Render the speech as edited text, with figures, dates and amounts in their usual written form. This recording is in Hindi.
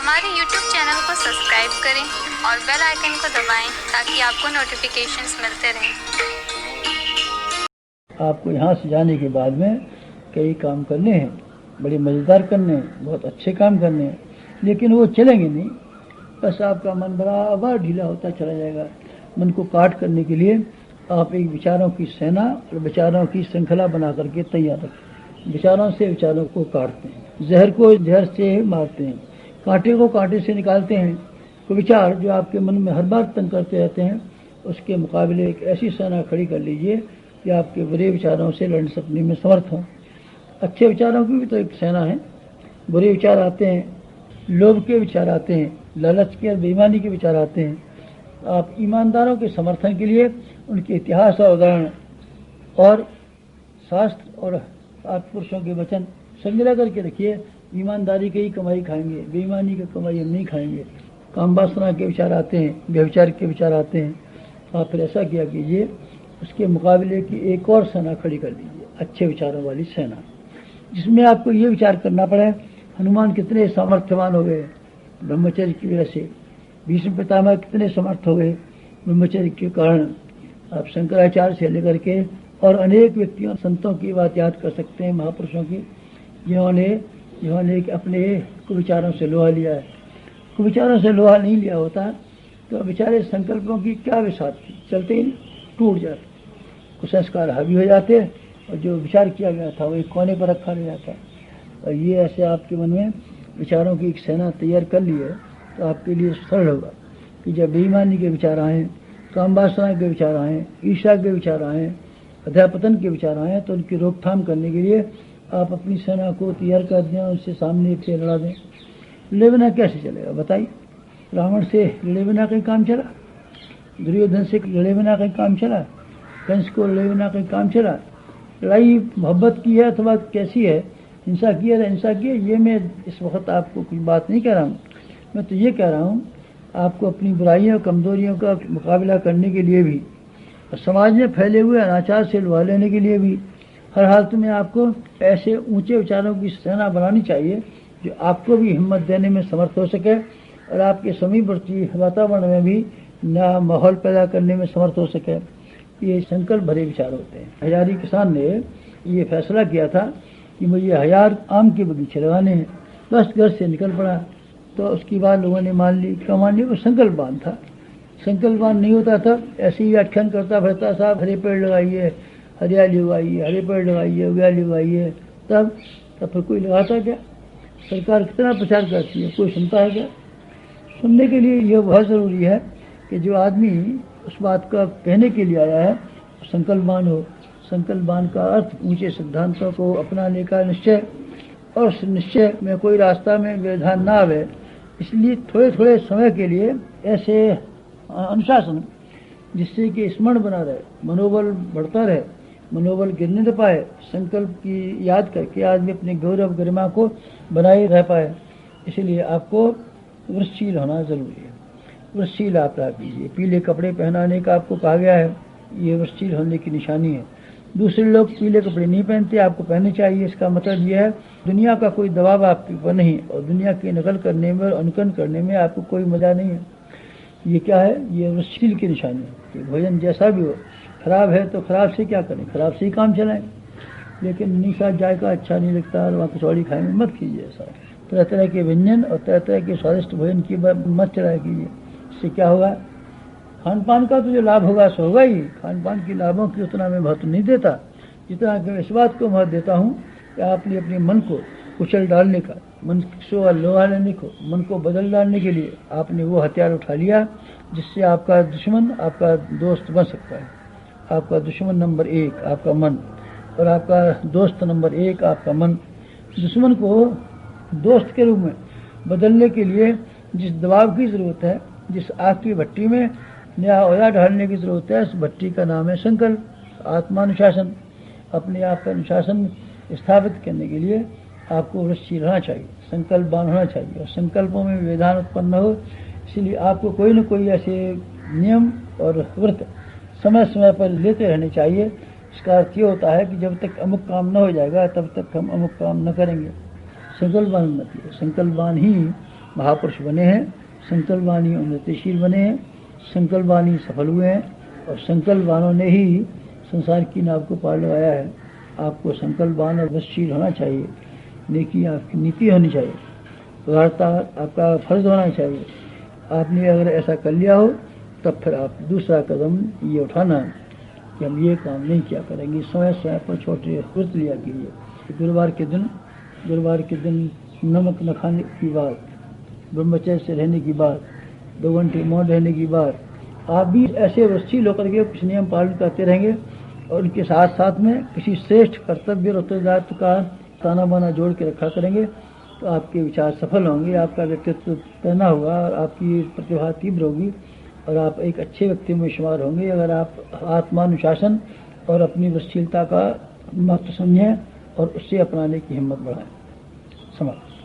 हमारे YouTube चैनल को सब्सक्राइब करें और बेल आइकन को दबाएं ताकि आपको नोटिफिकेशंस मिलते रहें। आपको यहाँ से जाने के बाद में कई काम करने हैं, बड़े मज़ेदार करने हैं, बहुत अच्छे काम करने हैं, लेकिन वो चलेंगे नहीं। बस आपका मन बराबर ढीला होता चला जाएगा। मन को काट करने के लिए आप एक विचारों की सेना और विचारों की श्रृंखला बना करके तैयार रखें। विचारों से विचारों को काटते हैं, जहर को जहर से मारते हैं, कांटे को कांटे से निकालते हैं। तो विचार जो आपके मन में हर बार तंग करते रहते हैं, उसके मुकाबले एक ऐसी सेना खड़ी कर लीजिए कि आपके बुरे विचारों से लड़ सकने में समर्थ हों। अच्छे विचारों की भी तो एक सेना है। बुरे विचार आते हैं, लोभ के विचार आते हैं, लालच के और बेईमानी के विचार आते हैं। आप ईमानदारों के समर्थन के लिए उनके इतिहास और उदाहरण और शास्त्र और पुरुषों के वचन संग्रह करके रखिए। ईमानदारी की ही कमाई खाएंगे, बेईमानी की कमाई हम नहीं खाएंगे। काम वासना के विचार आते हैं, व्यभिचार के विचार आते हैं। आप फिर ऐसा किया कीजिए, उसके मुकाबले की एक और सेना खड़ी कर लीजिए, अच्छे विचारों वाली सेना, जिसमें आपको ये विचार करना पड़े हनुमान कितने सामर्थ्यवान हो गए ब्रह्मचर्य की वजह से, भीष्म पितामह कितने समर्थ हो गए ब्रह्मचर्य के कारण। आप शंकराचार्य से लेकर के और अनेक व्यक्तियों संतों की बात याद कर सकते हैं, महापुरुषों की, जिन्होंने अपने कुविचारों से लोहा लिया है। कुविचारों से लोहा नहीं लिया होता तो बेचारे संकल्पों की क्या विसात थी, चलते ही टूट जाते, कुसंस्कार हावी हो जाते और जो विचार किया गया था वो एक कोने पर रखा रह जाता। और ये ऐसे आपके मन में विचारों की एक सेना तैयार कर ली है तो आपके लिए सरल होगा कि जब बेईमानी के विचार आएँ, काम वासना के विचार आएँ, ईर्ष्या के विचार आएँ, अध्यापतन के विचार आएँ, तो उनकी रोकथाम करने के लिए आप अपनी सेना को तैयार कर दें, उनसे सामने से लड़ा दें। लड़े बिना कैसे चलेगा बताइए? रावण से लड़े बिना कहीं काम चला? दुर्योधन से लड़े बिना कहीं काम चला? कंस को लड़े बिना कहीं काम चला? लड़ाई मोहब्बत की है अथवा कैसी है, हिंसा की है हिंसा की है, ये मैं इस वक्त आपको कोई बात नहीं कह रहा हूँ। मैं तो ये कह रहा हूँ आपको अपनी बुराइयों कमजोरियों का मुकाबला करने के लिए भी और समाज में फैले हुए अनाचार से लुहा लेने के लिए भी हर हालत में आपको ऐसे ऊंचे विचारों की सेना बनानी चाहिए जो आपको भी हिम्मत देने में समर्थ हो सके और आपके समीपवर्ती वातावरण में भी नया माहौल पैदा करने में समर्थ हो सके। ये संकल्प भरे विचार होते हैं। हजारी किसान ने ये फैसला किया था कि मुझे 1000 आम के बगीचे लगाने हैं, बस घर से निकल पड़ा। तो उसकी बात लोगों ने मान ली। क्या मान ली? वो संकल्पवान था। संकल्पवान नहीं होता था, ऐसे ही व्याख्यान करता फिरता, साहब हरे पेड़ लगाइए, हरियाली उगाइए, हरे पेड़ लगाइए, उगाली उगाइए, तब फिर कोई लगाता क्या? सरकार कितना प्रचार करती है, कोई सुनता है क्या? सुनने के लिए यह बहुत ज़रूरी है कि जो आदमी उस बात का कहने के लिए आया है संकल्पवान हो। संकल्पवान का अर्थ ऊंचे सिद्धांतों को अपनाने का निश्चय, और उस निश्चय में कोई रास्ता में व्यवधान ना आवे। इसलिए थोड़े थोड़े समय के लिए ऐसे अनुशासन जिससे कि स्मरण बना रहे, मनोबल बढ़ता रहे, मनोबल गिरने न पाए, संकल्प की याद करके आदमी अपने गौरव गरिमा को बनाए रह पाए। इसलिए आपको वृक्षशील होना जरूरी है। वृक्षशील आप रह कीजिए। पीले कपड़े पहनाने का आपको कहा गया है, ये वृक्षशील होने की निशानी है। दूसरे लोग पीले कपड़े नहीं पहनते, आपको पहनने चाहिए। इसका मतलब यह है दुनिया का कोई दबाव आपके ऊपर नहीं और दुनिया की नकल करने में और अनुकरण करने में आपको कोई मजा नहीं है। ये क्या है? ये वृक्षशील की निशानी है कि भोजन जैसा भी हो, खराब है तो खराब से क्या करें, खराब से ही काम चलाएं। लेकिन निशा जायका अच्छा नहीं लगता और वहाँ कचौड़ी खाएंगे मत कीजिए। ऐसा तरह तरह के व्यंजन और तरह तरह के स्वादिष्ट भोजन की मत चलाया कीजिए। इससे क्या होगा? खान पान का तो जो लाभ होगा सो होगा ही। खान पान के लाभों की उतना मैं महत्व नहीं देता जितना कि मैं इस बात को महत्व देता हूँ कि आपने अपने मन को कुचल डालने का, मन को लोहा लेने को, मन को बदल डालने के लिए आपने वो हथियार उठा लिया जिससे आपका दुश्मन आपका दोस्त बन सकता है। आपका दुश्मन नंबर 1 आपका मन और आपका दोस्त नंबर 1 आपका मन। दुश्मन को दोस्त के रूप में बदलने के लिए जिस दबाव की ज़रूरत है, जिस आग की भट्टी में नया ओया ढालने की ज़रूरत है, उस भट्टी का नाम है संकल्प, आत्मानुशासन। अपने आप का अनुशासन स्थापित करने के लिए आपको वृक्षशील रहना चाहिए, संकल्पवान होना चाहिए और संकल्पों में व्यवधान उत्पन्न हो। इसलिए आपको कोई न कोई ऐसे नियम और व्रत समय समय पर लेते रहने चाहिए। इसका अर्थ ये होता है कि जब तक अमुक काम न हो जाएगा तब तक हम अमुक काम न करेंगे। संकल्पवान मत है, संकल्पवान ही महापुरुष बने हैं, संकल्पवानी उन्नतिशील बने हैं, संकल्पवानी सफल हुए हैं, और संकल्पवानों ने ही संसार की नाव को पार लगाया है। आपको संकल्पवान और वृत्तशील होना चाहिए, नेकी आपकी नीति होनी चाहिए, उदारता आपका फर्ज होना चाहिए। आपने अगर ऐसा कर लिया हो तब फिर आप दूसरा कदम ये उठाना कि हम ये काम नहीं किया करेंगे। समय समय पर छोटे व्रत लिया कीजिए। गुरुवार के दिन नमक न खाने की बात, ब्रह्मचर्य से रहने की बात, 2 घंटे मौन रहने की बात, आप भी ऐसे वृत्तशील होकर के कुछ नियम पालन करते रहेंगे और उनके साथ साथ में किसी श्रेष्ठ कर्तव्य और उत्तरदायित्व का ताना बाना जोड़ के रखा करेंगे तो आपके विचार सफल होंगे, आपका व्यक्तित्व पैना होगा और आपकी प्रतिभा तीव्र होगी और आप एक अच्छे व्यक्ति में शुमार होंगे अगर आप आत्मानुशासन और अपनी वृत्तशीलता का महत्व समझें और उससे अपनाने की हिम्मत बढ़ाएं। समाप्त।